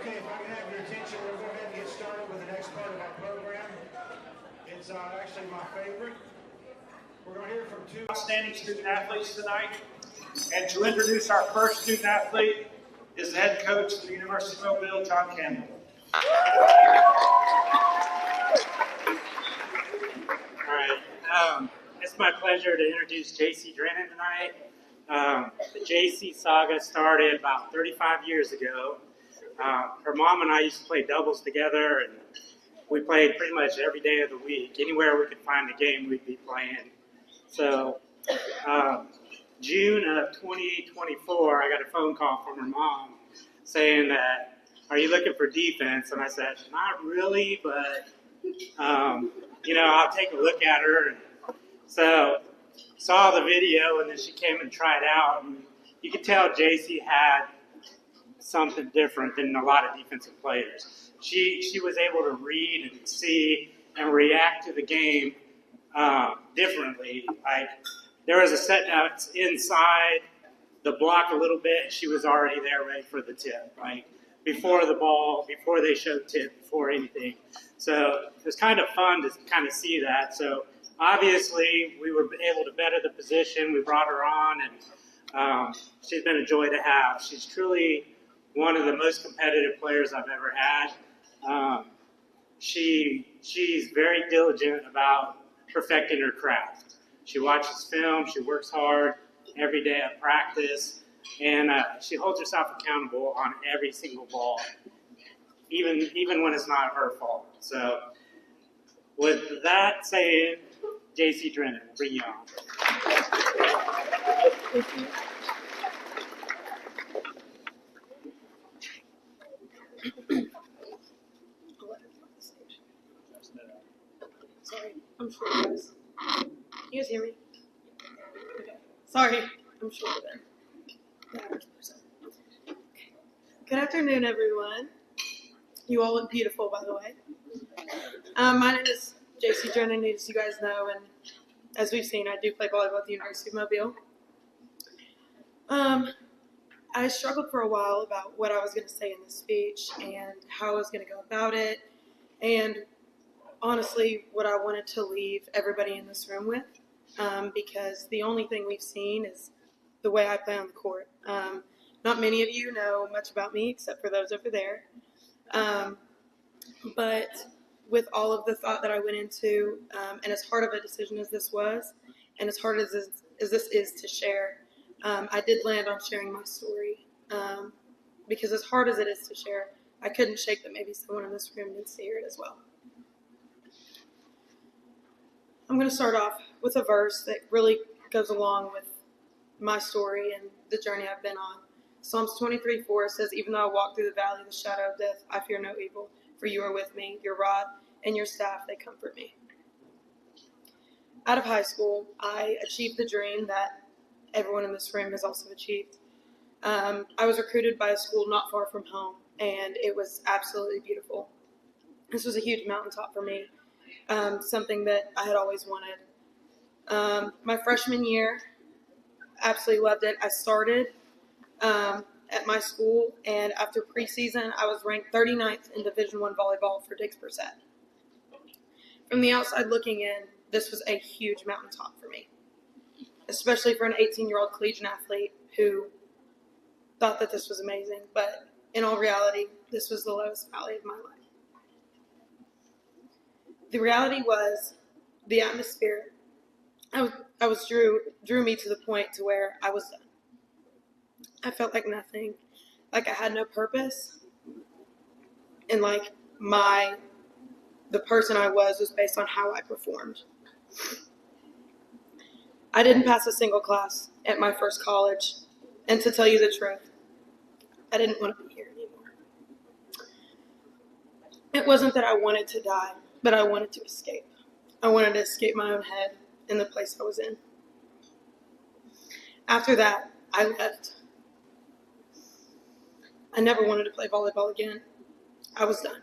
Okay, if I can have your attention, we'll go ahead and get started with the next part of our program. It's actually my favorite. We're going to hear from two outstanding student athletes tonight. And to introduce our first student athlete is the head coach of the University of Mobile, John Campbell. All right. It's my pleasure to introduce Jaci Drinnon tonight. The Jaci saga started about 35 years ago. Her mom and I used to play doubles together, and we played pretty much every day of the week. Anywhere we could find a game, we'd be playing. So June of 2024, I got a phone call from her mom saying that, "Are you looking for defense?" And I said, "Not really, but I'll take a look at her." So saw the video, and then she came and tried out, and you could tell Jaci had something different than a lot of defensive players. She was able to read and see and react to the game differently. Like, there was a set that's inside the block a little bit, she was already there ready for the tip, right? Before the ball, before they showed tip, before anything. So it was kind of fun to kind of see that. So obviously we were able to better the position. We brought her on, and she's been a joy to have. She's truly one of the most competitive players I've ever had. She's very diligent about perfecting her craft. She watches film, she works hard every day at practice, and she holds herself accountable on every single ball, even when it's not her fault. So with that saying, Jaci Drinnon, we'll bring you on. Sorry, I'm sure you guys. You guys hear me? Okay. Sorry, I'm sure you're there. Okay. Good afternoon, everyone. You all look beautiful, by the way. My name is Jaci Drinnon, as you guys know, and as we've seen, I do play volleyball at the University of Mobile. I struggled for a while about what I was going to say in this speech and how I was going to go about it, and honestly, what I wanted to leave everybody in this room with, because the only thing we've seen is the way I play on the court. Not many of you know much about me, except for those over there. But with all of the thought that I went into, and as hard of a decision as this was, and as hard as this is to share, I did land on sharing my story. Because as hard as it is to share, I couldn't shake that maybe someone in this room needs to hear it as well. I'm going to start off with a verse that really goes along with my story and the journey I've been on. Psalms 23:4 says, "Even though I walk through the valley of the shadow of death, I fear no evil, for you are with me. Your rod and your staff, they comfort me." Out of high school, I achieved the dream that everyone in this room has also achieved. I was recruited by a school not far from home, and it was absolutely beautiful. This was a huge mountaintop for me. Something that I had always wanted. My freshman year, absolutely loved it. I started at my school, and after preseason, I was ranked 39th in Division I volleyball for digs per set. From the outside looking in, this was a huge mountaintop for me, especially for an 18-year-old collegiate athlete who thought that this was amazing. But in all reality, this was the lowest valley of my life. The reality was the atmosphere drew me to the point to where I was done. I felt like nothing, like I had no purpose, and like the person I was based on how I performed. I didn't pass a single class at my first college, and to tell you the truth, I didn't want to be here anymore. It wasn't that I wanted to die, but I wanted to escape. I wanted to escape my own head and the place I was in. After that, I left. I never wanted to play volleyball again. I was done.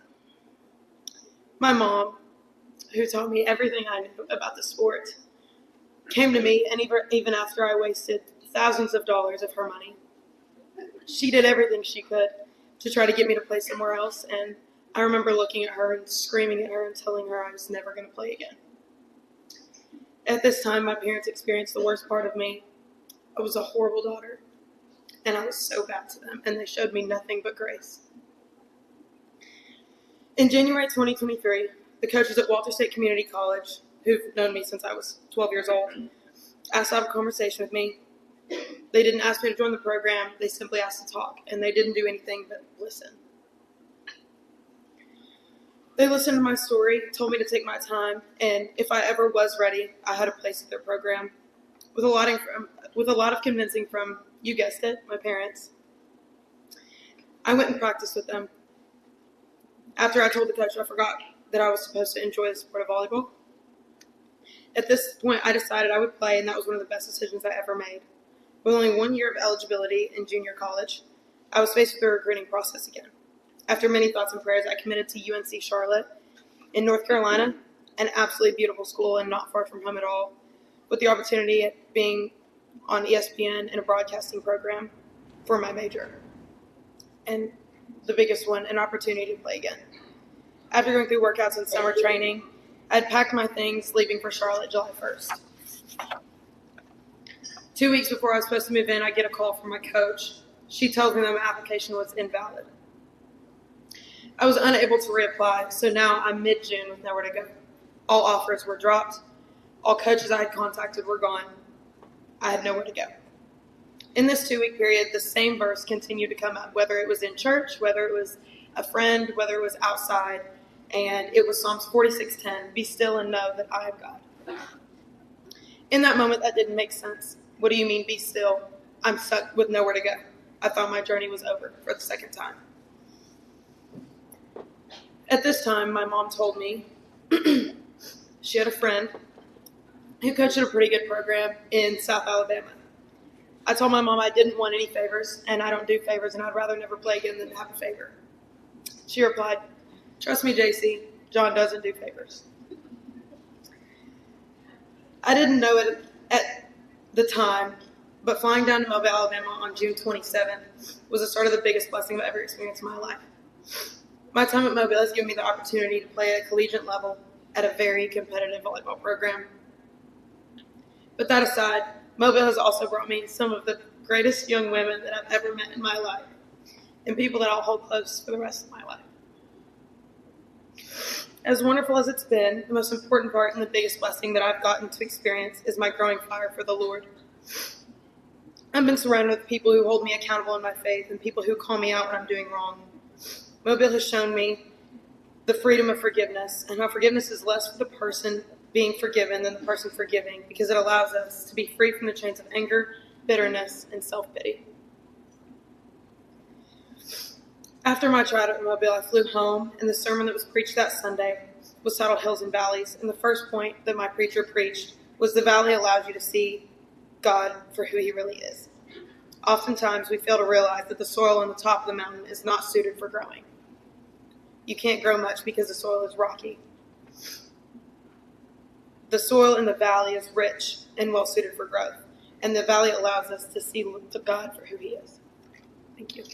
My mom, who taught me everything I knew about the sport, came to me, and even after I wasted thousands of dollars of her money, she did everything she could to try to get me to play somewhere else, and I remember looking at her and screaming at her and telling her I was never going to play again. At this time, my parents experienced the worst part of me. I was a horrible daughter, and I was so bad to them, and they showed me nothing but grace. In January 2023, the coaches at Walter State Community College, who've known me since I was 12 years old, asked to have a conversation with me. They didn't ask me to join the program. They simply asked to talk, and they didn't do anything but listen. They listened to my story, told me to take my time, and if I ever was ready, I had a place at their program. With a lot of convincing from, you guessed it, my parents, I went and practiced with them. After I told the coach I forgot that I was supposed to enjoy the sport of volleyball. At this point, I decided I would play, and that was one of the best decisions I ever made. With only 1 year of eligibility in junior college, I was faced with the recruiting process again. After many thoughts and prayers, I committed to UNC Charlotte in North Carolina, an absolutely beautiful school and not far from home at all, with the opportunity at being on ESPN in a broadcasting program for my major. And the biggest one, an opportunity to play again. After going through workouts and summer training, I had packed my things, leaving for Charlotte July 1st. 2 weeks before I was supposed to move in, I get a call from my coach. She tells me that my application was invalid. I was unable to reapply, so now I'm mid-June with nowhere to go. All offers were dropped. All coaches I had contacted were gone. I had nowhere to go. In this 2-week period, the same verse continued to come up, whether it was in church, whether it was a friend, whether it was outside, and it was Psalms 46:10, be still and know that I am God. In that moment, that didn't make sense. What do you mean, be still? I'm stuck with nowhere to go. I thought my journey was over for the second time. At this time, my mom told me she had a friend who coached at a pretty good program in South Alabama. I told my mom I didn't want any favors, and I don't do favors, and I'd rather never play again than have a favor. She replied, trust me, Jaci, John doesn't do favors. I didn't know it at the time, but flying down to Mobile, Alabama on June 27th was the start of the biggest blessing I've ever experienced in my life. My time at Mobile has given me the opportunity to play at a collegiate level at a very competitive volleyball program. But that aside, Mobile has also brought me some of the greatest young women that I've ever met in my life, and people that I'll hold close for the rest of my life. As wonderful as it's been, the most important part and the biggest blessing that I've gotten to experience is my growing fire for the Lord. I've been surrounded with people who hold me accountable in my faith and people who call me out when I'm doing wrong. Mobile has shown me the freedom of forgiveness and how forgiveness is less for the person being forgiven than the person forgiving, because it allows us to be free from the chains of anger, bitterness, and self-pity. After my trial at Mobile, I flew home, and the sermon that was preached that Sunday was titled Hills and Valleys, and the first point that my preacher preached was the valley allows you to see God for who he really is. Oftentimes, we fail to realize that the soil on the top of the mountain is not suited for growing. You can't grow much because the soil is rocky. The soil in the valley is rich and well suited for growth, and the valley allows us to see God for who he is. Thank you.